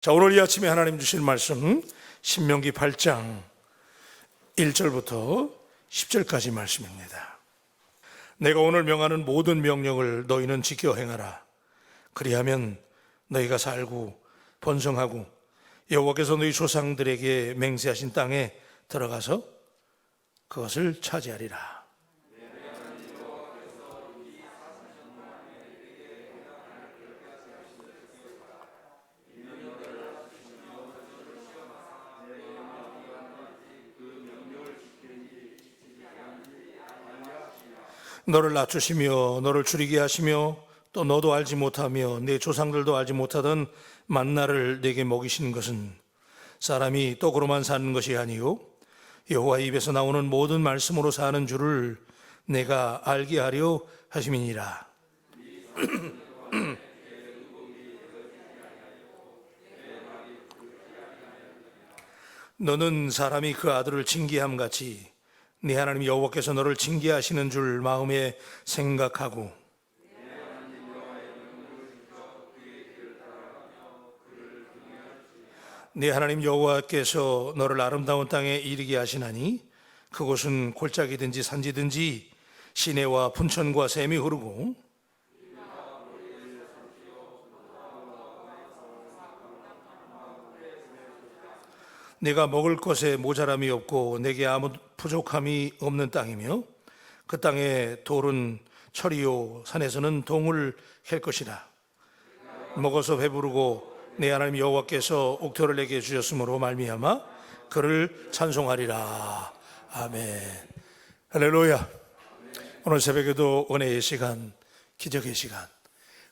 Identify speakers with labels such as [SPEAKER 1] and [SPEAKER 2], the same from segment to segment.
[SPEAKER 1] 자, 오늘 이 아침에 하나님 주신 말씀 신명기 8장 1절부터 10절까지 말씀입니다. 내가 오늘 명하는 모든 명령을 너희는 지켜 행하라. 그리하면 너희가 살고 번성하고 여호와께서 너희 조상들에게 맹세하신 땅에 들어가서 그것을 차지하리라. 너를 낮추시며 너를 줄이게 하시며 또 너도 알지 못하며 내 조상들도 알지 못하던 만나를 내게 먹이시는 것은 사람이 떡으로만 사는 것이 아니요 여호와의 입에서 나오는 모든 말씀으로 사는 줄을 내가 알게 하려 하심이니라. 너는 사람이 그 아들을 징계함 같이 네 하나님 여호와께서 너를 징계하시는 줄 마음에 생각하고 네 하나님 여호와께서 너를 아름다운 땅에 이르게 하시나니 그곳은 골짜기든지 산지든지 시내와 분천과 샘이 흐르고 내가 먹을 것에 모자람이 없고 내게 아무 부족함이 없는 땅이며 그 땅의 돌은 철이요 산에서는 동을 캘 것이라. 먹어서 배부르고 내 하나님 여호와께서 옥토를 내게 주셨으므로 말미암아 그를 찬송하리라. 아멘. 할렐루야. 오늘 새벽에도 은혜의 시간, 기적의 시간,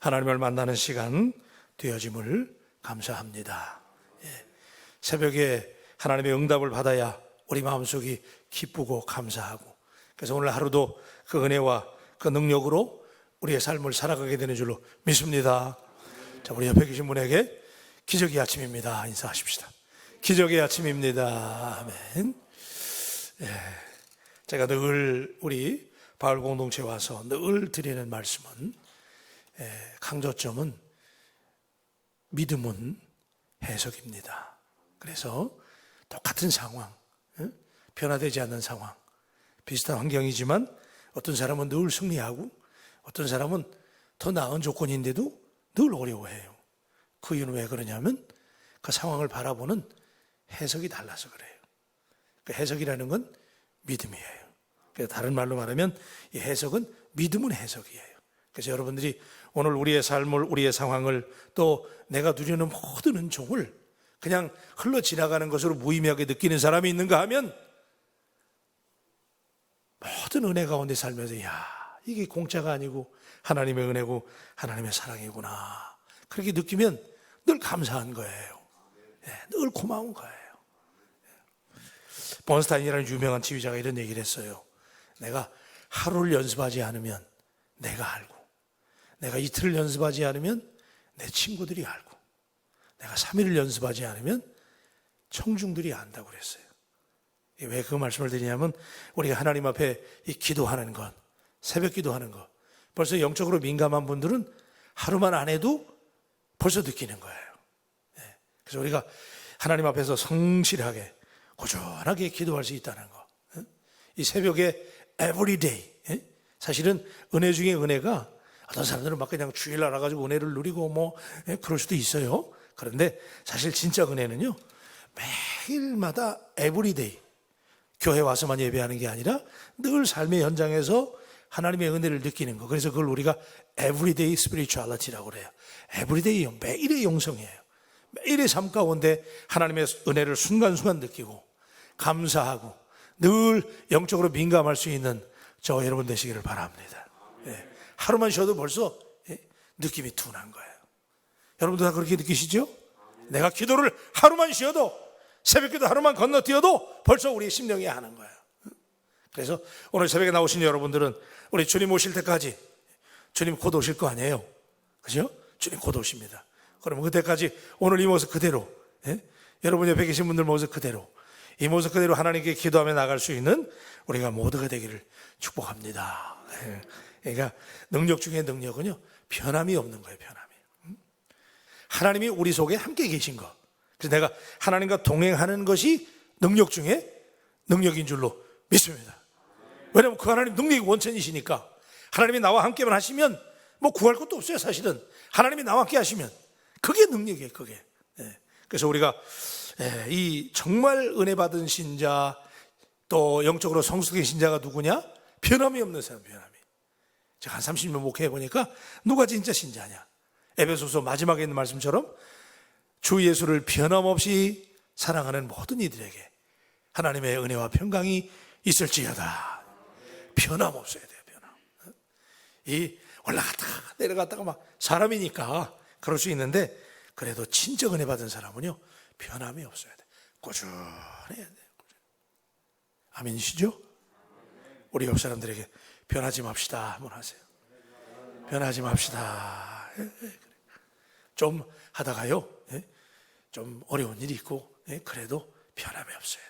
[SPEAKER 1] 하나님을 만나는 시간 되어짐을 감사합니다. 새벽에 하나님의 응답을 받아야 우리 마음속이 기쁘고 감사하고, 그래서 오늘 하루도 그 은혜와 그 능력으로 우리의 삶을 살아가게 되는 줄로 믿습니다. 자, 우리 옆에 계신 분에게 기적의 아침입니다 인사하십시다. 기적의 아침입니다. 아멘. 제가 늘 우리 바울 공동체에 와서 늘 드리는 말씀은 강조점은 믿음은 해석입니다. 그래서 똑같은 상황, 변화되지 않는 상황, 비슷한 환경이지만 어떤 사람은 늘 승리하고 어떤 사람은 더 나은 조건인데도 늘 어려워해요. 그 이유는 왜 그러냐면 그 상황을 바라보는 해석이 달라서 그래요. 그 해석이라는 건 믿음이에요. 그래서 다른 말로 말하면 이 해석은 믿음은 해석이에요. 그래서 여러분들이 오늘 우리의 삶을, 우리의 상황을, 또 내가 누리는 모든 은총을 그냥 흘러 지나가는 것으로 무의미하게 느끼는 사람이 있는가 하면 모든 은혜 가운데 살면서 이게 공짜가 아니고 하나님의 은혜고 하나님의 사랑이구나, 그렇게 느끼면 늘 감사한 거예요. 늘 고마운 거예요. 번스타인이라는 유명한 지휘자가 이런 얘기를 했어요. 내가 하루를 연습하지 않으면 내가 알고, 내가 이틀을 연습하지 않으면 내 친구들이 알고, 내가 3일을 연습하지 않으면 청중들이 안다고 그랬어요. 왜 그 말씀을 드리냐면 우리가 하나님 앞에 이 기도하는 것, 새벽 기도하는 것, 벌써 영적으로 민감한 분들은 하루만 안 해도 벌써 느끼는 거예요. 그래서 우리가 하나님 앞에서 성실하게 고전하게 기도할 수 있다는 것, 이 새벽에 everyday, 사실은 은혜 중에 은혜가 어떤 사람들은 막 그냥 주일날 와가지고 은혜를 누리고 그럴 수도 있어요. 그런데 사실 진짜 은혜는요, 매일마다 everyday 교회 와서만 예배하는 게 아니라 늘 삶의 현장에서 하나님의 은혜를 느끼는 거. 그래서 그걸 우리가 everyday spirituality라고 그래요. everyday, 매일의 영성이에요. 매일의 삶 가운데 하나님의 은혜를 순간순간 느끼고 감사하고 늘 영적으로 민감할 수 있는 저 여러분 되시기를 바랍니다. 하루만 쉬어도 벌써 느낌이 둔한 거예요. 여러분도 다 그렇게 느끼시죠? 내가 기도를 하루만 쉬어도, 새벽기도 하루만 건너뛰어도 벌써 우리 심령이 하는 거예요. 그래서 오늘 새벽에 나오신 여러분들은 우리 주님 오실 때까지, 주님 곧 오실 거 아니에요, 그죠? 주님 곧 오십니다. 그러면 그때까지 오늘 이 모습 그대로, 여러분 옆에 계신 분들 모습 그대로, 이 모습 그대로 하나님께 기도하며 나갈 수 있는 우리가 모두가 되기를 축복합니다. 그러니까 능력 중에 능력은요, 변함이 없는 거예요. 변함이. 하나님이 우리 속에 함께 계신 것. 그래서 내가 하나님과 동행하는 것이 능력 중에 능력인 줄로 믿습니다. 왜냐하면 그 하나님 능력이 원천이시니까. 하나님이 나와 함께만 하시면 뭐 구할 것도 없어요. 사실은 하나님이 나와 함께 하시면 그게 능력이에요. 그게. 그래서 우리가 이 정말 은혜 받은 신자, 또 영적으로 성숙된 신자가 누구냐? 변함이 없는 사람. 변함이. 제가 한 30년 목회해 보니까 누가 진짜 신자냐? 에베소서 마지막에 있는 말씀처럼 주 예수를 변함없이 사랑하는 모든 이들에게 하나님의 은혜와 평강이 있을지어다. 변함없어야 돼요. 변함. 이 올라갔다가 내려갔다가 막 사람이니까 그럴 수 있는데, 그래도 진짜 은혜 받은 사람은요 변함이 없어야 돼. 꾸준해야 돼. 아멘이시죠? 우리 옆 사람들에게 변하지 맙시다 한번 하세요. 변하지 맙시다. 좀 하다가요 좀 어려운 일이 있고 그래도 변함이 없어야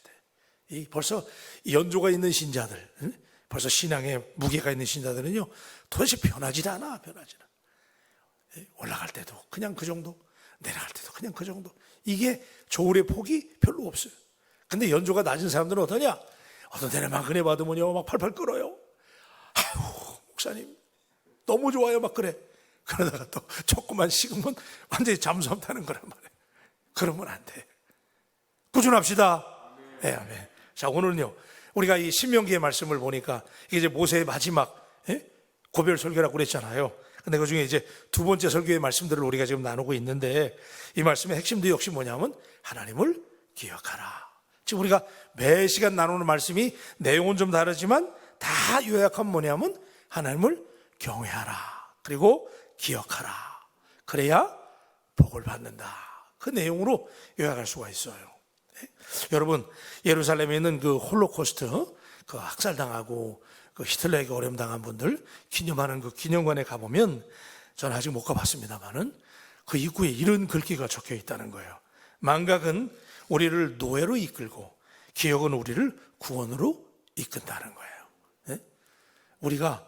[SPEAKER 1] 돼. 벌써 연조가 있는 신자들, 벌써 신앙에 무게가 있는 신자들은요 도대체 변하지 않아. 올라갈 때도 그냥 그 정도, 내려갈 때도 그냥 그 정도. 이게 조울의 폭이 별로 없어요. 근데 연조가 낮은 사람들은 어떠냐? 어떤 데는 막 은혜 받으면요 막 팔팔 끓어요. 아유 목사님 너무 좋아요 막 그래. 그러다가 또 조금만 식으면 완전히 잠수함 타는 거란 말이에요. 그러면 안 돼. 꾸준합시다. 네, 아멘. 자, 오늘은요 우리가 이 신명기의 말씀을 보니까 이게 이제 모세의 마지막 고별 설교라고 그랬잖아요. 근데 그 중에 이제 두 번째 설교의 말씀들을 우리가 지금 나누고 있는데, 이 말씀의 핵심도 역시 뭐냐면 하나님을 기억하라. 지금 우리가 매 시간 나누는 말씀이 내용은 좀 다르지만 다 요약하면 뭐냐면 하나님을 경외하라, 그리고 기억하라. 그래야 복을 받는다. 그 내용으로 요약할 수가 있어요. 여러분, 예루살렘에 있는 그 홀로코스트, 그 학살당하고 그 히틀러에게 어려움당한 분들 기념하는 그 기념관에 가보면, 저는 아직 못 가봤습니다만은 그 입구에 이런 글귀가 적혀 있다는 거예요. 망각은 우리를 노예로 이끌고 기억은 우리를 구원으로 이끈다는 거예요. 우리가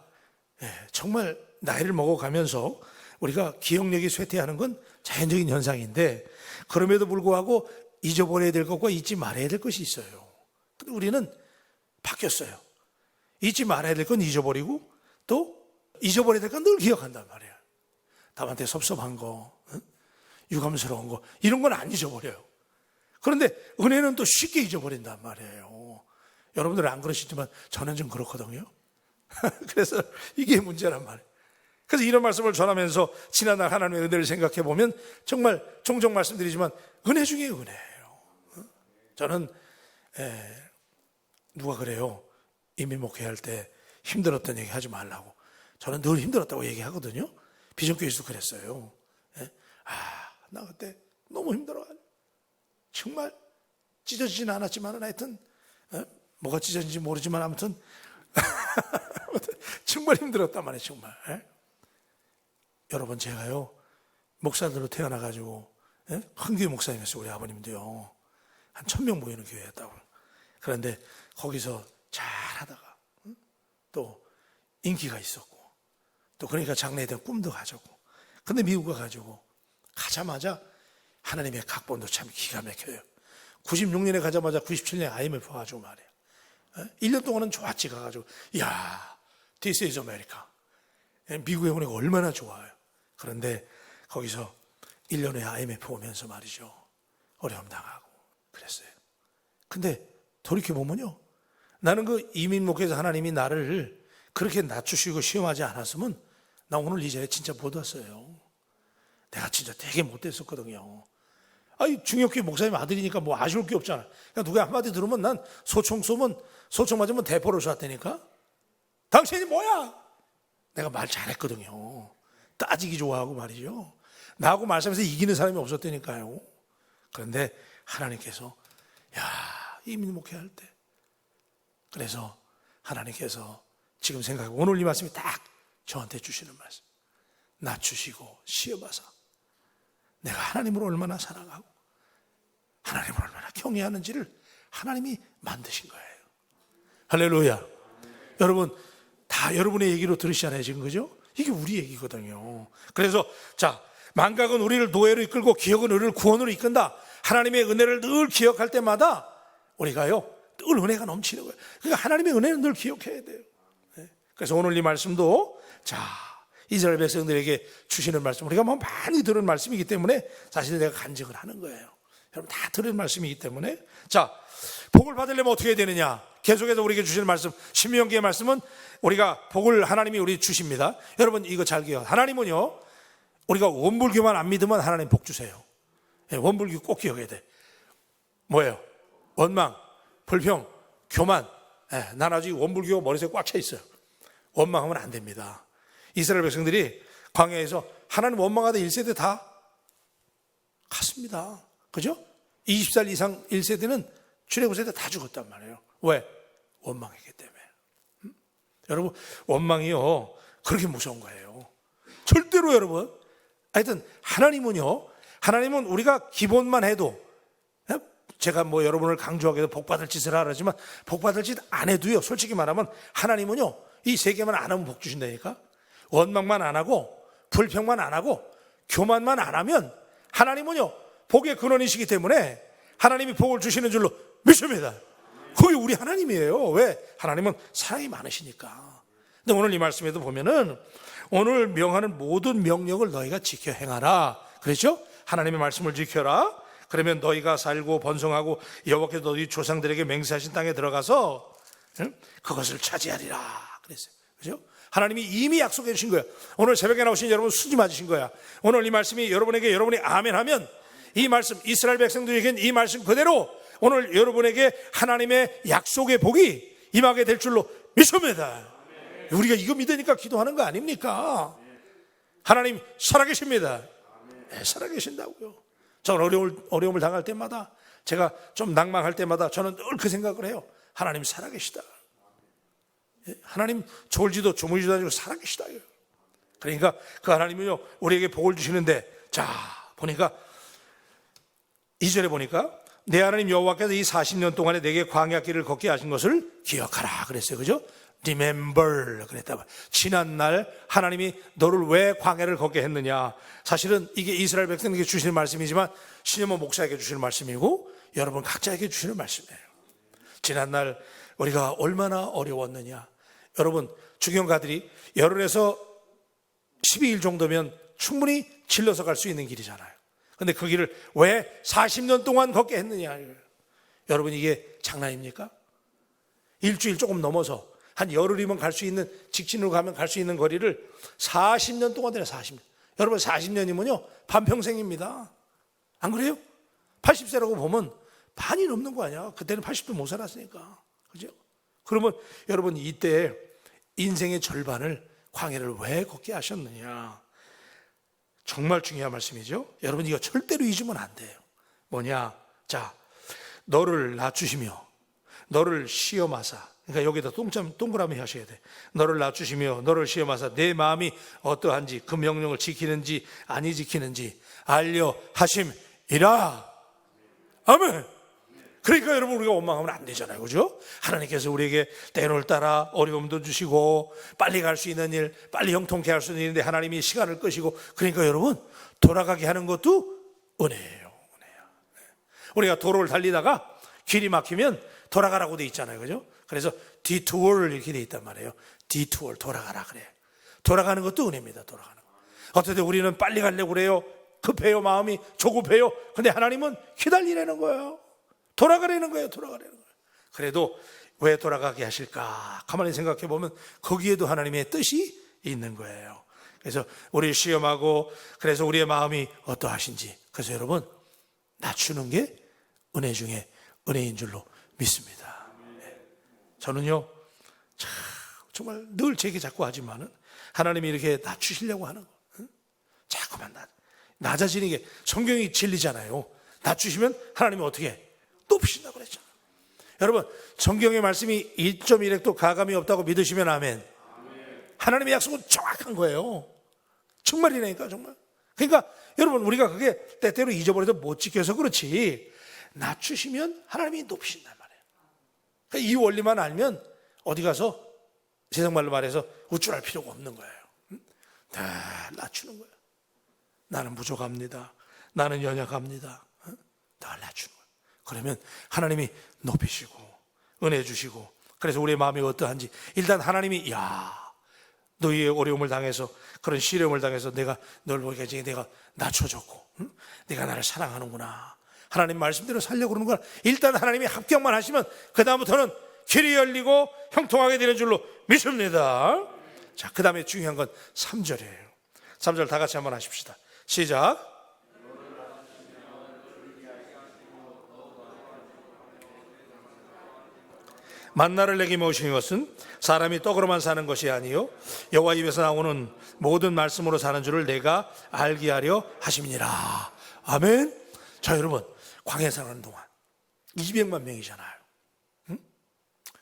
[SPEAKER 1] 정말 나이를 먹어가면서 우리가 기억력이 쇠퇴하는 건 자연적인 현상인데, 그럼에도 불구하고 잊어버려야 될 것과 잊지 말아야 될 것이 있어요. 근데 우리는 바뀌었어요. 잊지 말아야 될 건 잊어버리고, 또 잊어버려야 될 건 늘 기억한단 말이에요. 남한테 섭섭한 거, 유감스러운 거, 이런 건 안 잊어버려요. 그런데 은혜는 또 쉽게 잊어버린단 말이에요. 여러분들은 안 그러시지만 저는 좀 그렇거든요. 그래서 이게 문제란 말이에요. 그래서 이런 말씀을 전하면서 지난날 하나님의 은혜를 생각해 보면 정말 종종 말씀드리지만 은혜 중에 은혜예요. 저는 누가 그래요, 이미 목회할 때 힘들었던 얘기 하지 말라고. 저는 늘 힘들었다고 얘기하거든요. 비전교회에서도 그랬어요. 나 그때 너무 힘들어가지고 정말 찢어지진 않았지만 하여튼 뭐가 찢어진지 모르지만 아무튼 정말 힘들었단 말이에요. 정말. 여러분, 제가요 목사들로 태어나가지고 한교회 목사님이었어요. 우리 아버님도요 한 1000명 모이는 교회였다고. 그런데 거기서 잘하다가 또 인기가 있었고, 또 그러니까 장래에 대한 꿈도 가졌고, 근데 미국 가가지고 가자마자 하나님의 각본도 참 기가 막혀요. 96년에 가자마자 97년에 IMF 와가지고 말이에요. 1년 동안은 좋았지. 가가지고 이야, This is America. 미국에 오니까 얼마나 좋아요. 그런데 거기서 1년 후에 IMF 오면서 말이죠, 어려움 당하고 그랬어요. 근데 돌이켜보면요, 나는 그 이민 목회에서 하나님이 나를 그렇게 낮추시고 시험하지 않았으면 나 오늘 이 자리에 진짜 못 왔어요. 내가 진짜 되게 못됐었거든요. 중역교회 목사님 아들이니까 뭐 아쉬울 게 없잖아. 그냥 누가 한마디 들으면 난 소총 맞으면 대포를 쐈다니까. 당신이 뭐야? 내가 말 잘했거든요. 따지기 좋아하고 말이죠. 나하고 말씀에서 이기는 사람이 없었다니까요. 그런데 하나님께서 이민 목회할 때, 그래서 하나님께서 지금 생각하고 오늘 이 말씀이 딱 저한테 주시는 말씀, 낮추시고 시험하사 내가 하나님을 얼마나 사랑하고 하나님을 얼마나 경외하는지를 하나님이 만드신 거예요. 할렐루야. 여러분, 다 여러분의 얘기로 들으시잖아요 지금, 그죠? 이게 우리 얘기거든요. 그래서 자, 망각은 우리를 노예로 이끌고 기억은 우리를 구원으로 이끈다. 하나님의 은혜를 늘 기억할 때마다 우리가요 늘 은혜가 넘치는 거예요. 그러니까 하나님의 은혜는 늘 기억해야 돼요. 그래서 오늘 이 말씀도 자 이스라엘 백성들에게 주시는 말씀, 우리가 뭐 많이 들은 말씀이기 때문에 사실 내가 간증을 하는 거예요. 여러분 다 들은 말씀이기 때문에 자 복을 받으려면 어떻게 해야 되느냐, 계속해서 우리에게 주시는 말씀, 신명기의 말씀은 우리가 복을 하나님이 우리 주십니다. 여러분 이거 잘 기억. 하나님은요 우리가 원불교만 안 믿으면 하나님 복 주세요. 원불교 꼭 기억해야 돼. 뭐예요? 원망, 불평, 교만. 난 아직 원불교 머릿속에 꽉 차 있어요. 원망하면 안 됩니다. 이스라엘 백성들이 광야에서 하나님 원망하다 1세대 다 갔습니다. 그죠? 20살 이상 1세대는 출애굽세대 다 죽었단 말이에요. 왜? 원망했기 때문에. 여러분 원망이요 그렇게 무서운 거예요. 절대로 여러분 하여튼 하나님은 우리가 기본만 해도, 제가 뭐 여러분을 강조하게 해서 복받을 짓을 하라지만 복받을 짓 안 해도요 솔직히 말하면 하나님은요 이 세 개만 안 하면 복 주신다니까. 원망만 안 하고 불평만 안 하고 교만만 안 하면 하나님은요 복의 근원이시기 때문에 하나님이 복을 주시는 줄로 믿습니다. 그게 우리 하나님이에요. 왜? 하나님은 사랑이 많으시니까. 근데 오늘 이 말씀에도 보면은 오늘 명하는 모든 명령을 너희가 지켜 행하라 그랬죠? 하나님의 말씀을 지켜라. 그러면 너희가 살고 번성하고 여호와께서 너희 조상들에게 맹세하신 땅에 들어가서 그것을 차지하리라 그랬어요. 그죠? 하나님이 이미 약속해 주신 거예요. 오늘 새벽에 나오신 여러분 수지 맞으신 거야. 오늘 이 말씀이 여러분에게 여러분이 아멘 하면 이 말씀, 이스라엘 백성들에게는 이 말씀 그대로 오늘 여러분에게 하나님의 약속의 복이 임하게 될 줄로 믿습니다. 우리가 이거 믿으니까 기도하는 거 아닙니까? 하나님 살아계십니다. 네, 살아계신다고요. 저는 어려움을 당할 때마다, 제가 좀 낭망할 때마다 저는 늘 그 생각을 해요. 하나님 살아계시다. 하나님 졸지도 주무지도 아니고 살아계시다. 그러니까 그 하나님은요 우리에게 복을 주시는데, 자 보니까 2절에 보니까 내 하나님 여호와께서 이 40년 동안에 내게 광야길을 걷게 하신 것을 기억하라 그랬어요. 그죠? Remember 그랬다. 지난날 하나님이 너를 왜 광야를 걷게 했느냐. 사실은 이게 이스라엘 백성에게 주시는 말씀이지만 신여모 목사에게 주시는 말씀이고 여러분 각자에게 주시는 말씀이에요. 지난날 우리가 얼마나 어려웠느냐. 여러분 주경가들이 열흘에서 12일 정도면 충분히 질러서 갈 수 있는 길이잖아요. 근데 그 길을 왜 40년 동안 걷게 했느냐. 여러분 이게 장난입니까? 일주일 조금 넘어서 한 열흘이면 갈 수 있는, 직진으로 가면 갈 수 있는 거리를 40년 동안 되네. 40년. 여러분 40년이면요 반평생입니다. 안 그래요? 80세라고 보면 반이 넘는 거 아니야. 그때는 80도 못 살았으니까. 그죠? 그러면 여러분 이때 인생의 절반을 광야를 왜 걷게 하셨느냐. 정말 중요한 말씀이죠. 여러분 이거 절대로 잊으면 안 돼요. 뭐냐? 자, 너를 낮추시며 너를 시험하사. 그러니까 여기다 동그라미 하셔야 돼. 너를 낮추시며 너를 시험하사 내 마음이 어떠한지 그 명령을 지키는지 아니 지키는지 알려 하심이라. 아멘. 그러니까 여러분 우리가 원망하면 안 되잖아요. 그죠? 하나님께서 우리에게 때를 따라 어려움도 주시고 빨리 갈 수 있는 일, 빨리 형통케 할 수 있는 일인데 하나님이 시간을 끄시고, 그러니까 여러분 돌아가게 하는 것도 은혜예요. 우리가 도로를 달리다가 길이 막히면 돌아가라고 돼 있잖아요. 그죠? 그래서 디투어를 이렇게 돼 있단 말이에요. 디투어, 돌아가라 그래. 돌아가는 것도 은혜입니다. 돌아가는 거. 어떻게 우리는 빨리 가려고 그래요. 급해요. 마음이 조급해요. 근데 하나님은 기다리라는 거예요. 돌아가라는 거예요. 돌아가라는 거예요. 그래도 왜 돌아가게 하실까? 가만히 생각해 보면 거기에도 하나님의 뜻이 있는 거예요. 그래서 우리 시험하고, 그래서 우리의 마음이 어떠하신지, 그래서 여러분 낮추는 게 은혜 중에 은혜인 줄로 믿습니다. 저는요 정말 늘 제게 자꾸 하지만은 하나님이 이렇게 낮추시려고 하는 거, 자꾸만 낮아지는 게 성경이 진리잖아요. 낮추시면 하나님이 어떻게 해? 높이신다고 그랬잖아요. 여러분 성경의 말씀이 1.1획도 가감이 없다고 믿으시면 아멘. 하나님의 약속은 정확한 거예요. 정말이라니까 정말. 그러니까 여러분 우리가 그게 때때로 잊어버려서 못 지켜서 그렇지, 낮추시면 하나님이 높이신단 말이에요. 그러니까 이 원리만 알면 어디 가서 세상 말로 말해서 우쭐할 필요가 없는 거예요. 다 낮추는 거예요. 나는 부족합니다. 나는 연약합니다. 달라주는 거예요. 그러면 하나님이 높이시고 은혜 주시고, 그래서 우리의 마음이 어떠한지 일단 하나님이 너희의 어려움을 당해서, 그런 시련을 당해서 내가 널 보게 해서 내가 낮춰줬고, 내가 나를 사랑하는구나, 하나님 말씀대로 살려고 그러는 걸 일단 하나님이 합격만 하시면 그 다음부터는 길이 열리고 형통하게 되는 줄로 믿습니다. 자, 그 다음에 중요한 건 3절이에요 3절 다 같이 한번 하십시다. 시작. 만나를 내게 모신 것은 사람이 떡으로만 사는 것이 아니요 여호와 입에서 나오는 모든 말씀으로 사는 줄을 내가 알게 하려 하심이니라. 아멘. 자, 여러분, 광야 생활하는 동안 200만 명이잖아요.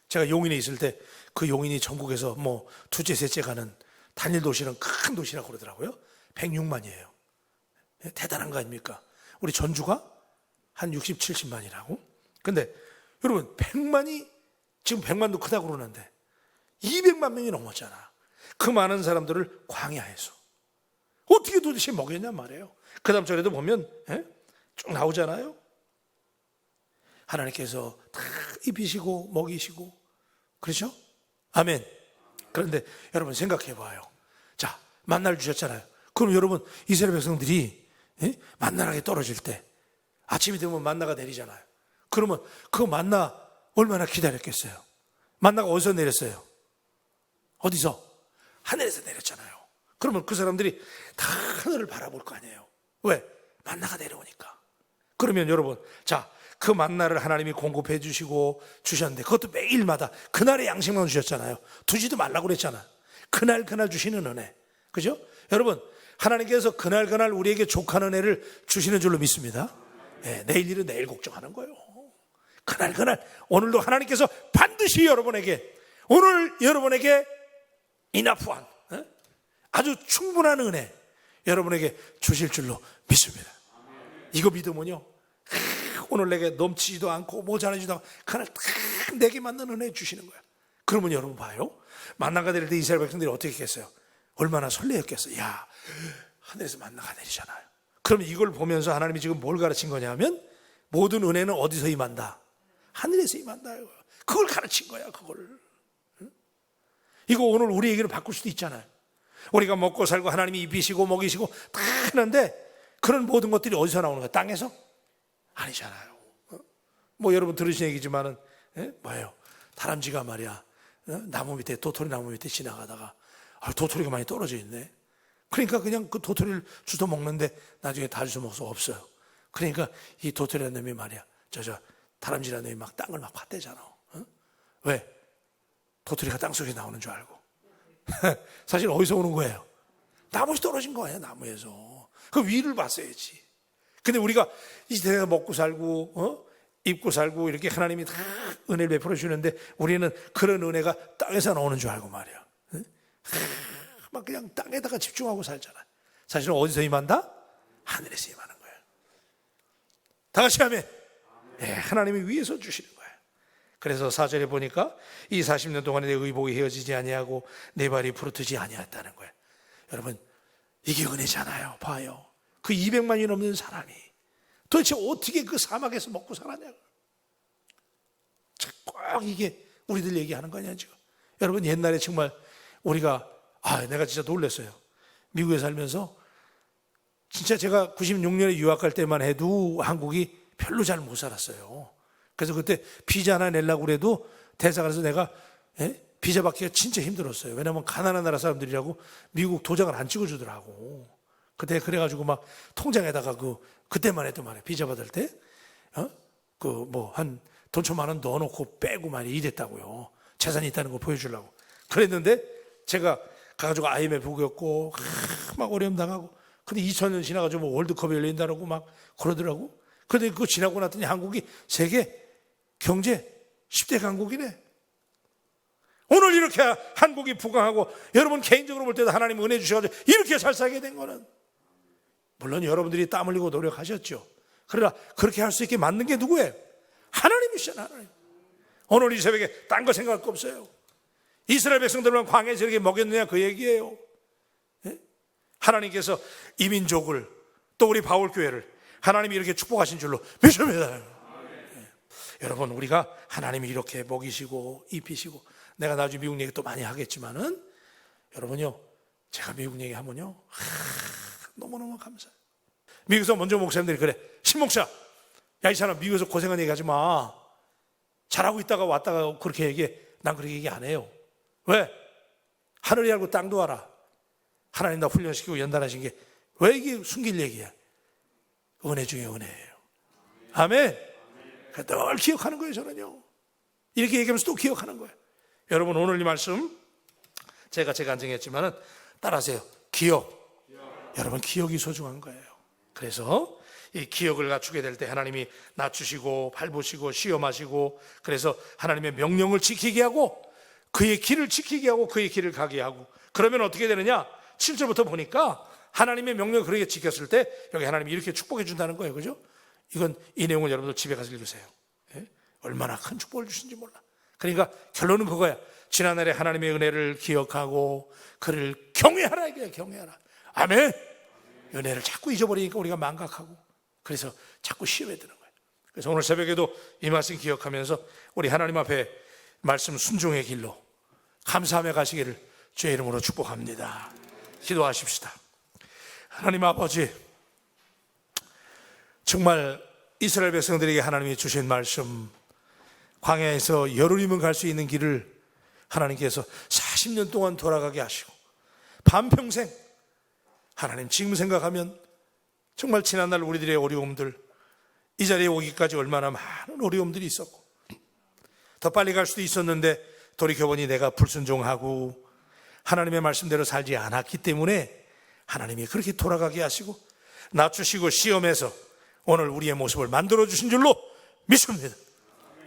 [SPEAKER 1] 제가 용인에 있을 때 그 용인이 전국에서 뭐 둘째 셋째 가는 단일 도시는 큰 도시라고 그러더라고요. 106만이에요 대단한 거 아닙니까? 우리 전주가 한 60, 70만이라고. 근데 여러분, 100만이 지금 100만도 크다고 그러는데 200만 명이 넘었잖아. 그 많은 사람들을 광야에서 어떻게 도대체 먹였냔 말이에요. 그 다음 절에도 보면 쭉 나오잖아요. 하나님께서 다 입히시고 먹이시고, 그렇죠? 아멘. 그런데 여러분 생각해 봐요. 자, 만나를 주셨잖아요. 그럼 여러분, 이스라엘 백성들이 만나라게 떨어질 때 아침이 되면 만나가 내리잖아요. 그러면 그 만나 얼마나 기다렸겠어요? 만나가 어디서 내렸어요? 어디서? 하늘에서 내렸잖아요. 그러면 그 사람들이 다 하늘을 바라볼 거 아니에요. 왜? 만나가 내려오니까. 그러면 여러분, 자, 그 만나를 하나님이 공급해 주시고 주셨는데, 그것도 매일마다 그날의 양식만 주셨잖아요. 두지도 말라고 그랬잖아요. 그날 주시는 은혜, 그죠? 여러분, 하나님께서 그날 우리에게 족한 은혜를 주시는 줄로 믿습니다. 내일 일은 내일 걱정하는 거예요. 그날 오늘도 하나님께서 반드시 여러분에게, 오늘 여러분에게 이나프한, 아주 충분한 은혜 여러분에게 주실 줄로 믿습니다. 이거 믿으면요, 오늘 내게 넘치지도 않고 모자라지도 않고 그날 딱 내게 맞는 은혜 주시는 거예요. 그러면 여러분 봐요, 만나가 내릴 때 이스라엘 백성들이 어떻게 했겠어요? 얼마나 설레었겠어요. 야, 하늘에서 만나가 내리잖아요. 그러면 이걸 보면서 하나님이 지금 뭘 가르친 거냐면, 모든 은혜는 어디서 임한다? 하늘에서 임한다. 그걸 가르친 거야, 그걸. 이거 오늘 우리 얘기를 바꿀 수도 있잖아요. 우리가 먹고 살고 하나님이 입히시고 먹이시고 다 하는데, 그런 모든 것들이 어디서 나오는 거야? 땅에서? 아니잖아요. 뭐 여러분 들으신 얘기지만은, 뭐예요? 다람쥐가 말이야, 나무 밑에, 도토리 나무 밑에 지나가다가 도토리가 많이 떨어져 있네. 그러니까 그냥 그 도토리를 주워 먹는데 나중에 다 주워 먹을 수 없어요. 그러니까 이 도토리라는 놈이 말이야, 다람쥐라는 놈이 막 땅을 막 팠대잖아. 왜? 도토리가 땅속에서 나오는 줄 알고. 사실 어디서 오는 거예요? 나무에서 떨어진 거예요, 나무에서. 그 위를 봤어야지. 근데 우리가 이 세상에 먹고 살고 입고 살고 이렇게 하나님이 다 은혜를 베풀어 주는데, 우리는 그런 은혜가 땅에서 나오는 줄 알고 말이야, 막 그냥 땅에다가 집중하고 살잖아. 사실은 어디서 임한다? 하늘에서 임하는 거예요. 다 같이 하면 하나님이 위에서 주시는 거예요. 그래서 4절에 보니까 이 40년 동안에 내 의복이 헤어지지 아니하고 내 발이 부르트지 아니했다는 거예요. 여러분, 이게 은혜잖아요. 봐요, 그 200만이 넘는 사람이 도대체 어떻게 그 사막에서 먹고 살았냐고. 꼭 이게 우리들 얘기하는 거냐 지금. 여러분, 옛날에 정말 우리가, 내가 진짜 놀랐어요. 미국에 살면서 진짜 제가 96년에 유학 갈 때만 해도 한국이 별로 잘 못 살았어요. 그래서 그때 비자 하나 내려고 그래도 대사관에서 내가 비자 받기가 진짜 힘들었어요. 왜냐하면 가난한 나라 사람들이라고 미국 도장을 안 찍어주더라고. 그때 그래가지고 막 통장에다가 그때만 해도 말이야, 비자 받을 때 한 돈 천만 원 넣어놓고 빼고 많이 이랬다고요. 재산이 있다는 거 보여주려고. 그랬는데 제가 가가지고 IMF 겪고 막 어려움 당하고, 근데 2000년 지나가지고 뭐 월드컵이 열린다고 막 그러더라고. 근데 그거 지나고 났더니 한국이 세계 경제 10대 강국이네. 오늘 이렇게 한국이 부강하고, 여러분 개인적으로 볼 때도 하나님 은혜 주셔가지고 이렇게 잘 살게 된 거는, 물론 여러분들이 땀 흘리고 노력하셨죠. 그러나 그렇게 할 수 있게 만든 게 누구예요? 하나님이시잖아요. 하나님. 오늘 이 새벽에 딴 거 생각할 거 없어요. 이스라엘 백성들만 광야에서 이렇게 먹였느냐 그 얘기예요. 하나님께서 이 민족을 또 우리 바울교회를 하나님이 이렇게 축복하신 줄로 믿습니다. 여러분, 우리가 하나님이 이렇게 먹이시고 입히시고, 내가 나중에 미국 얘기 또 많이 하겠지만은 여러분요, 제가 미국 얘기 하면요, 너무너무 감사해요. 미국에서 먼저 목사님들이 그래, 신목사, 야, 이 사람 미국에서 고생한 얘기 하지 마. 잘하고 있다가 왔다가 그렇게 얘기해. 난 그렇게 얘기 안 해요. 왜? 하늘이 알고 땅도 알아. 하나님 나 훈련시키고 연단하신 게 왜 이게 숨길 얘기야? 은혜 중에 은혜예요. 아멘. 늘 기억하는 거예요. 저는요, 이렇게 얘기하면서 또 기억하는 거예요. 여러분, 오늘 이 말씀 제가 간증했지만은 따라하세요. 기억. 여러분, 기억이 소중한 거예요. 그래서 이 기억을 갖추게 될 때 하나님이 낮추시고 밟으시고 시험하시고, 그래서 하나님의 명령을 지키게 하고 그의 길을 지키게 하고 그의 길을 가게 하고, 그러면 어떻게 되느냐? 7절부터 보니까 하나님의 명령을 그렇게 지켰을 때 여기 하나님이 이렇게 축복해 준다는 거예요. 그죠? 이 내용을 여러분들 집에 가서 읽으세요. 예? 얼마나 큰 축복을 주신지 몰라. 그러니까 결론은 그거야. 지난날에 하나님의 은혜를 기억하고 그를 경외하라, 이거야. 경외하라. 아멘. 은혜를 자꾸 잊어버리니까 우리가 망각하고, 그래서 자꾸 시험에 드는 거예요. 그래서 오늘 새벽에도 이 말씀 기억하면서 우리 하나님 앞에 말씀 순종의 길로 감사하며 가시기를 주의 이름으로 축복합니다. 기도하십시다. 하나님 아버지, 정말 이스라엘 백성들에게 하나님이 주신 말씀, 광야에서 열흘이면 갈 수 있는 길을 하나님께서 40년 동안 돌아가게 하시고, 반평생, 하나님 지금 생각하면 정말 지난날 우리들의 어려움들, 이 자리에 오기까지 얼마나 많은 어려움들이 있었고, 더 빨리 갈 수도 있었는데 돌이켜보니 내가 불순종하고 하나님의 말씀대로 살지 않았기 때문에 하나님이 그렇게 돌아가게 하시고 낮추시고 시험해서 오늘 우리의 모습을 만들어주신 줄로 믿습니다.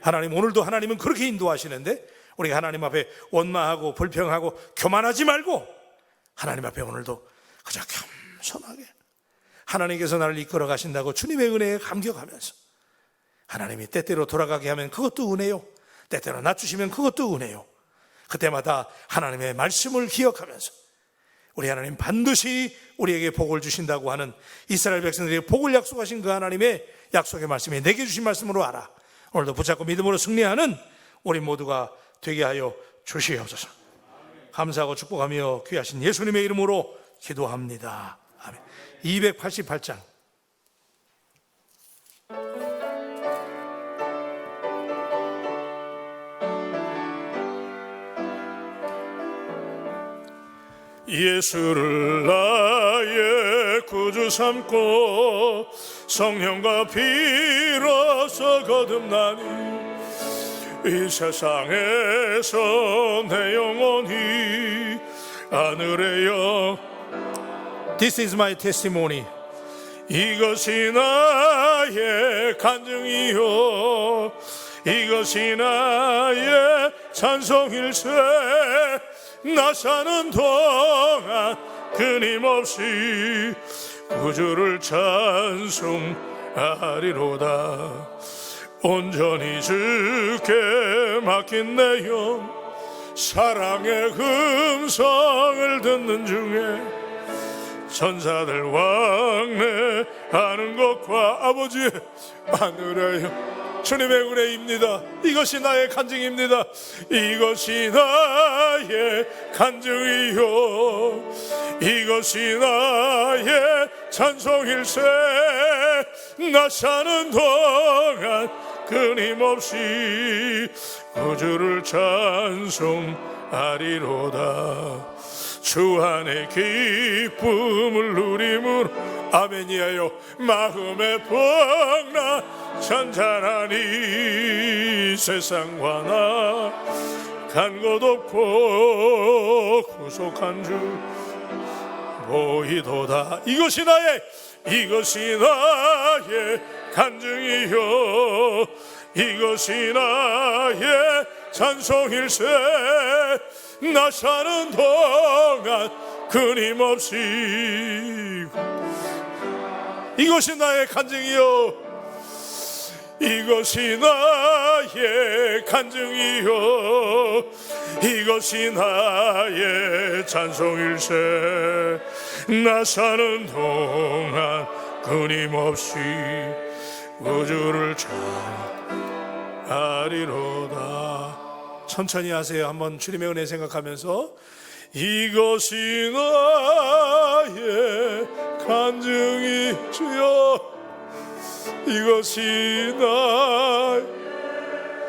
[SPEAKER 1] 하나님, 오늘도 하나님은 그렇게 인도하시는데 우리가 하나님 앞에 원망하고 불평하고 교만하지 말고 하나님 앞에 오늘도 그저 겸손하게 하나님께서 나를 이끌어 가신다고 주님의 은혜에 감격하면서, 하나님이 때때로 돌아가게 하면 그것도 은혜요, 때때로 낮추시면 그것도 은혜요, 그때마다 하나님의 말씀을 기억하면서 우리 하나님 반드시 우리에게 복을 주신다고 하는 이스라엘 백성들에게 복을 약속하신 그 하나님의 약속의 말씀이 내게 주신 말씀으로 알아 오늘도 붙잡고 믿음으로 승리하는 우리 모두가 되게 하여 주시옵소서. 감사하고 축복하며 귀하신 예수님의 이름으로 기도합니다. 아멘. 288장. 예수를 나의 구주 삼고 성령과 피로써 거듭나니 이 세상에서 내 영혼이 하늘에여 This is my testimony. 이것이 나의 간증이요 이것이 나의 찬송일세. 나 사는 동안 끊임없이 구주를 찬송하리로다. 온전히 주께 맡긴 내 영 사랑의 음성을 듣는 중에 천사들 왕래하는 것과 아버지의 하늘에 주님의 은혜입니다. 이것이 나의 간증입니다. 이것이 나의 간증이요 이것이 나의 찬송일세. 나 사는 동안 끊임없이 구주를 찬송하리로다. 주 안에 기쁨을 누림으로 아멘이에요. 마음의 풍랑 잔잔하니 세상과 나 간 곳 없고 구속한 주 보이도다. 이것이 나의 간증이요 이것이 나의 찬송일세. 나 사는 동안 끊임없이 이것이 나의 간증이요 이것이 나의 간증이요 이것이 나의 찬송일세. 나 사는 동안 끊임없이 우주를 찬양하리로다. 천천히 하세요. 한번 주님의 은혜 생각하면서 이것이 나의 간증이 주여, 이것이 나의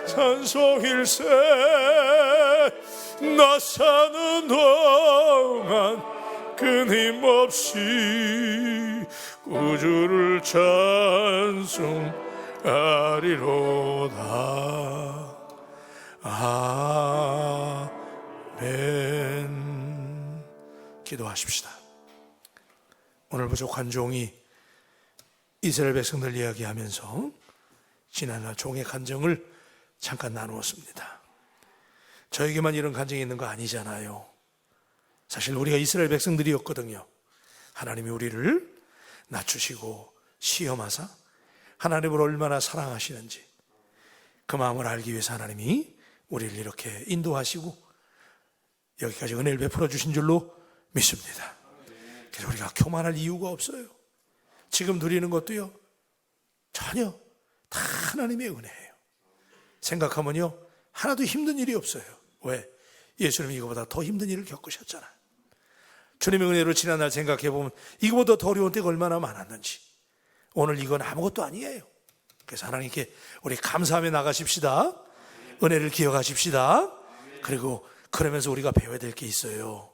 [SPEAKER 1] 찬송일세. 나 사는 동안 끊임없이 우주를 찬송하리로다. 아멘. 기도하십시다. 오늘 부족한 종이 이스라엘 백성들 이야기하면서 지난날 종의 간증을 잠깐 나누었습니다. 저에게만 이런 간증이 있는 거 아니잖아요. 사실 우리가 이스라엘 백성들이었거든요. 하나님이 우리를 낮추시고 시험하사 하나님을 얼마나 사랑하시는지 그 마음을 알기 위해서 하나님이 우리를 이렇게 인도하시고 여기까지 은혜를 베풀어 주신 줄로 믿습니다. 그래서 우리가 교만할 이유가 없어요. 지금 누리는 것도요, 전혀 다 하나님의 은혜예요. 생각하면요, 하나도 힘든 일이 없어요. 왜? 예수님이 이거보다 더 힘든 일을 겪으셨잖아요. 주님의 은혜로 지난날 생각해보면 이거보다 더 어려운 때가 얼마나 많았는지. 오늘 이건 아무것도 아니에요. 그래서 하나님께 우리 감사하며 나가십시다. 은혜를 기억하십시다. 그리고 그러면서 우리가 배워야 될 게 있어요.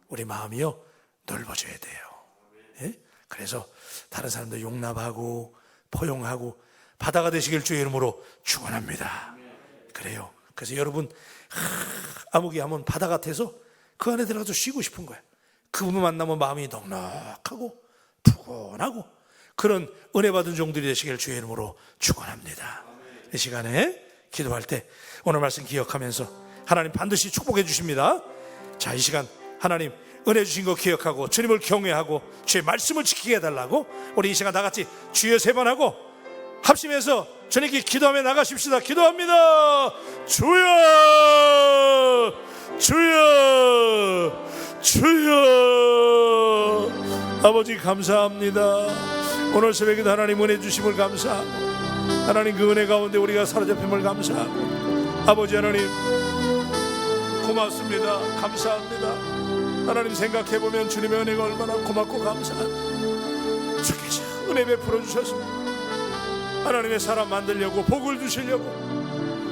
[SPEAKER 1] 우리 마음이요, 넓어져야 돼요. 예? 그래서 다른 사람들 용납하고 포용하고 바다가 되시길 주의 이름으로 축원합니다. 그래요. 그래서 여러분 아무개 하면 바다 같아서 그 안에 들어가서 쉬고 싶은 거예요. 그분 만나면 마음이 넉넉하고 푸근하고 그런 은혜 받은 종들이 되시길 주의 이름으로 축원합니다. 이 시간에 기도할 때 오늘 말씀 기억하면서 하나님 반드시 축복해 주십니다. 자, 이 시간 하나님 은혜 주신 거 기억하고 주님을 경외하고 주의 말씀을 지키게 해달라고 우리 이 시간 다 같이 주여 3번 하고 합심해서 주님께 기도하며 나가십시다. 기도합니다. 주여, 주여, 주여. 아버지 감사합니다. 오늘 새벽에도 하나님 은혜 주심을 감사하고 하나님 그 은혜 가운데 우리가 사로잡힘을 감사하고 아버지 하나님 고맙습니다. 감사합니다. 하나님 생각해보면 주님의 은혜가 얼마나 고맙고 감사한지 주께서 은혜 베풀어 주셔서 하나님의 사람 만들려고 복을 주시려고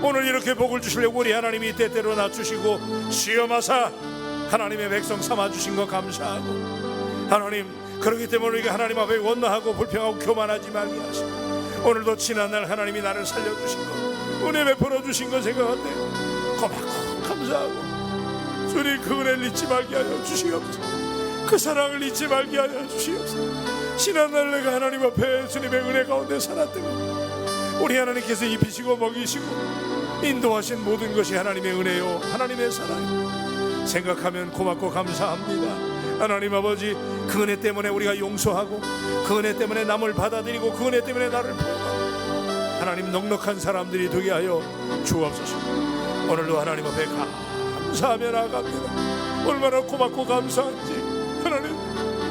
[SPEAKER 1] 오늘 이렇게 복을 주시려고 우리 하나님이 때때로 낮추시고 시험하사 하나님의 백성 삼아주신 거 감사하고 하나님 그렇기 때문에 우리가 하나님 앞에 원망하고 불평하고 교만하지 말게 하시고 오늘도 지난날 하나님이 나를 살려주신 거 은혜 베풀어 주신 거 생각할 때 고맙고 감사하고 주님 그 은혜를 잊지 말게 하여 주시옵소서. 그 사랑을 잊지 말게 하여 주시옵소서. 지난날 내가 하나님 앞에 주님의 은혜 가운데 살았던 우리 하나님께서 입히시고 먹이시고 인도하신 모든 것이 하나님의 은혜요 하나님의 사랑이요 생각하면 고맙고 감사합니다. 하나님 아버지 그 은혜 때문에 우리가 용서하고 그 은혜 때문에 남을 받아들이고 그 은혜 때문에 나를 포용하고 하나님 넉넉한 사람들이 되게 하여 주옵소서. 오늘도 하나님 앞에 감사하며 나아갑니다. 얼마나 고맙고 감사한지 하나님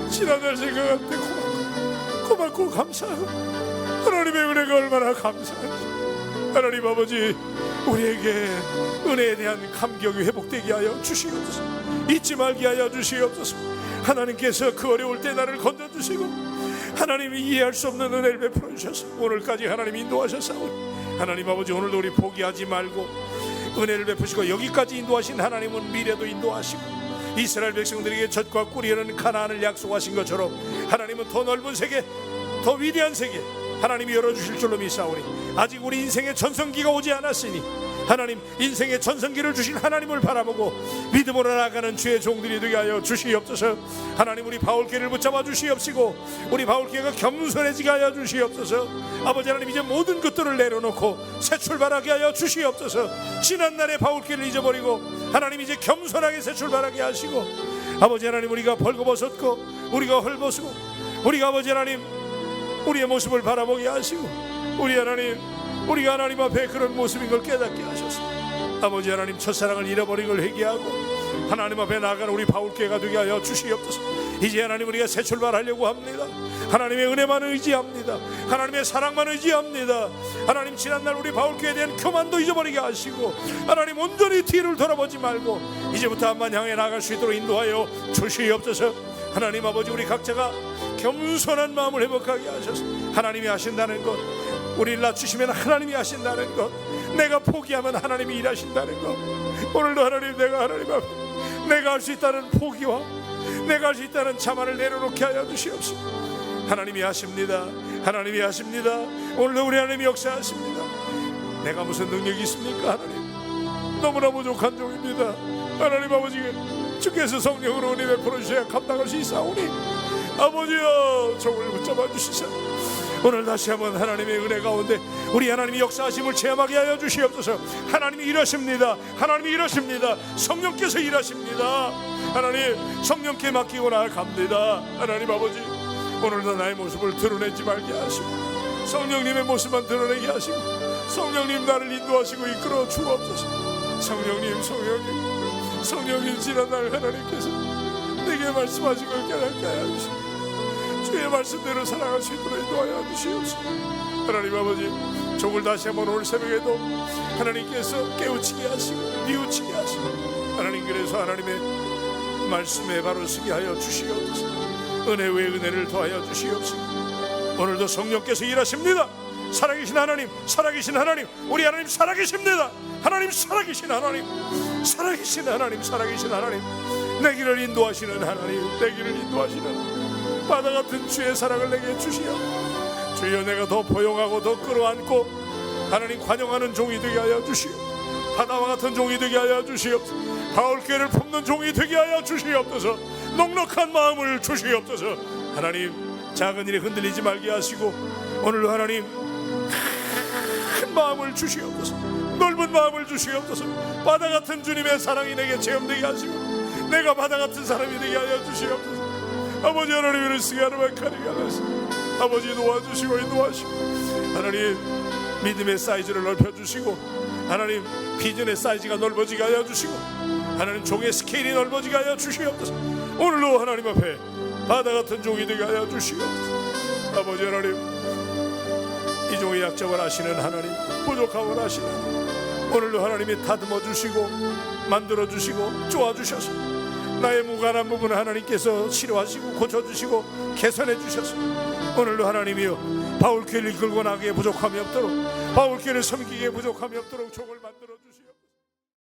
[SPEAKER 1] 지난날 생각할 때 고맙고 감사하고 하나님의 은혜가 얼마나 감사한지 하나님 아버지 우리에게 은혜에 대한 감격이 회복되게 하여 주시옵소서. 잊지 말게 하여 주시옵소서. 하나님께서 그 어려울 때 나를 건져주시고 하나님이 이해할 수 없는 은혜를 베풀어 주셔서 오늘까지 하나님 인도하셨사오니 하나님 아버지 오늘도 우리 포기하지 말고 은혜를 베푸시고 여기까지 인도하신 하나님은 미래도 인도하시고 이스라엘 백성들에게 젖과 꿀이 흐르는 가나안을 약속하신 것처럼 하나님은 더 넓은 세계 더 위대한 세계 하나님이 열어주실 줄로 믿사오니 아직 우리 인생의 전성기가 오지 않았으니 하나님 인생의 전성기를 주신 하나님을 바라보고 믿음으로 나아가는 주의 종들이 되게 하여 주시옵소서. 하나님 우리 바울교회를 붙잡아 주시옵시고 우리 바울교회가 겸손해지게 하여 주시옵소서. 아버지 하나님 이제 모든 것들을 내려놓고 새 출발하게 하여 주시옵소서. 지난날의 바울교회를 잊어버리고 하나님 이제 겸손하게 새 출발하게 하시고 아버지 하나님 우리가 벌거벗었고 우리가 헐벗고 우리가 아버지 하나님 우리의 모습을 바라보게 하시고 우리가 하나님 앞에 그런 모습인 걸 깨닫게 하셔서 아버지 하나님 첫사랑을 잃어버린 걸 회개하고 하나님 앞에 나아가는 우리 바울교회가 되게 하여 주시옵소서. 이제 하나님 우리가 새 출발하려고 합니다. 하나님의 은혜만 의지합니다. 하나님의 사랑만 의지합니다. 하나님, 지난날 우리 바울교회에 대한 교만도 잊어버리게 하시고 하나님, 온전히 뒤를 돌아보지 말고 이제부터 한번 향해 나갈 수 있도록 인도하여 주시옵소서. 하나님 아버지, 우리 각자가 겸손한 마음을 회복하게 하셔서 하나님이 하신다는 것, 우리를 낮추시면 하나님이 하신다는 것, 내가 포기하면 하나님이 일하신다는 것, 오늘도 하나님, 내가 하나님 앞에 내가 할 수 있다는 포기와 내가 할 수 있다는 자만을 내려놓게 하여 주시옵소서. 하나님이 하십니다. 하나님이 하십니다. 오늘도 우리 하나님이 역사하십니다. 내가 무슨 능력이 있습니까? 하나님, 너무나 부족한 종입니다. 하나님 아버지, 주께서 성령으로 은혜 베풀어 주셔야 감당할 수 있사오니 아버지여, 종을 붙잡아 주시사 오늘 다시 한번 하나님의 은혜 가운데 우리 하나님이 역사하심을 체험하게 하여 주시옵소서. 하나님이 일하십니다. 하나님이 일하십니다. 성령께서 일하십니다. 하나님, 성령께 맡기고 나아갑니다. 하나님 아버지, 오늘도 나의 모습을 드러내지 말게 하시고 성령님의 모습만 드러내게 하시고 성령님, 나를 인도하시고 이끌어 주옵소서. 성령님, 성령님, 성령님, 지난날 하나님께서 내게 말씀하신 걸 깨닫게 하여 주시고 주의 말씀대로 살아갈 수 있도록 인도하여 주시옵소서. 하나님 아버지, 종을 다시 한번 오늘 새벽에도 하나님께서 깨우치게 하시고 뉘우치게 하시고 하나님, 그래서 하나님의 말씀에 바로 서게 하여 주시옵소서. 은혜 위에 은혜를 더하여 주시옵소서. 오늘도 성령께서 일하십니다. 살아계신 하나님, 살아계신 하나님, 우리 하나님 살아계십니다. 하나님, 살아계신 하나님, 살아계신 하나님, 살아계신 하나님, 내 길을 인도하시는 하나님, 내 길을 인도하시는 하나님, 바다같은 주의 사랑을 내게 주시오. 주여, 내가 더 포용하고 더 끌어안고 하나님 관용하는 종이 되게 하여 주시오. 바다와 같은 종이 되게 하여 주시옵소서. 바울교회를 품는 종이 되게 하여 주시옵소서. 넉넉한 마음을 주시옵소서. 하나님, 작은 일에 흔들리지 말게 하시고 오늘도 하나님 큰 마음을 주시옵소서. 넓은 마음을 주시옵소서. 바다 같은 주님의 사랑이 내게 체험되게 하시고 내가 바다 같은 사람이 되게 하여 주시옵소서. 아버지, 하나님을 쓰게 하는 막하니가 하소서. 아버지, 도와주시고 인도하시고 하나님, 믿음의 사이즈를 넓혀주시고 하나님, 비전의 사이즈가 넓어지게 하여 주시고 하나님, 종의 스케일이 넓어지게 하여 주시옵소서. 오늘도 하나님 앞에 바다 같은 종이 되게 하여 주시옵소서. 아버지 하나님, 이 종의 약점을 아시는 하나님, 부족함을 아시는 하나님, 오늘도 하나님이 다듬어 주시고 만들어 주시고 쪼아 주셔서 나의 무관한 부분을 하나님께서 치료하시고 고쳐주시고 개선해 주셔서 오늘도 하나님이여 바울교회를 이끌고 나가기에 부족함이 없도록, 바울교회를 섬기기에 부족함이 없도록 종을 만들어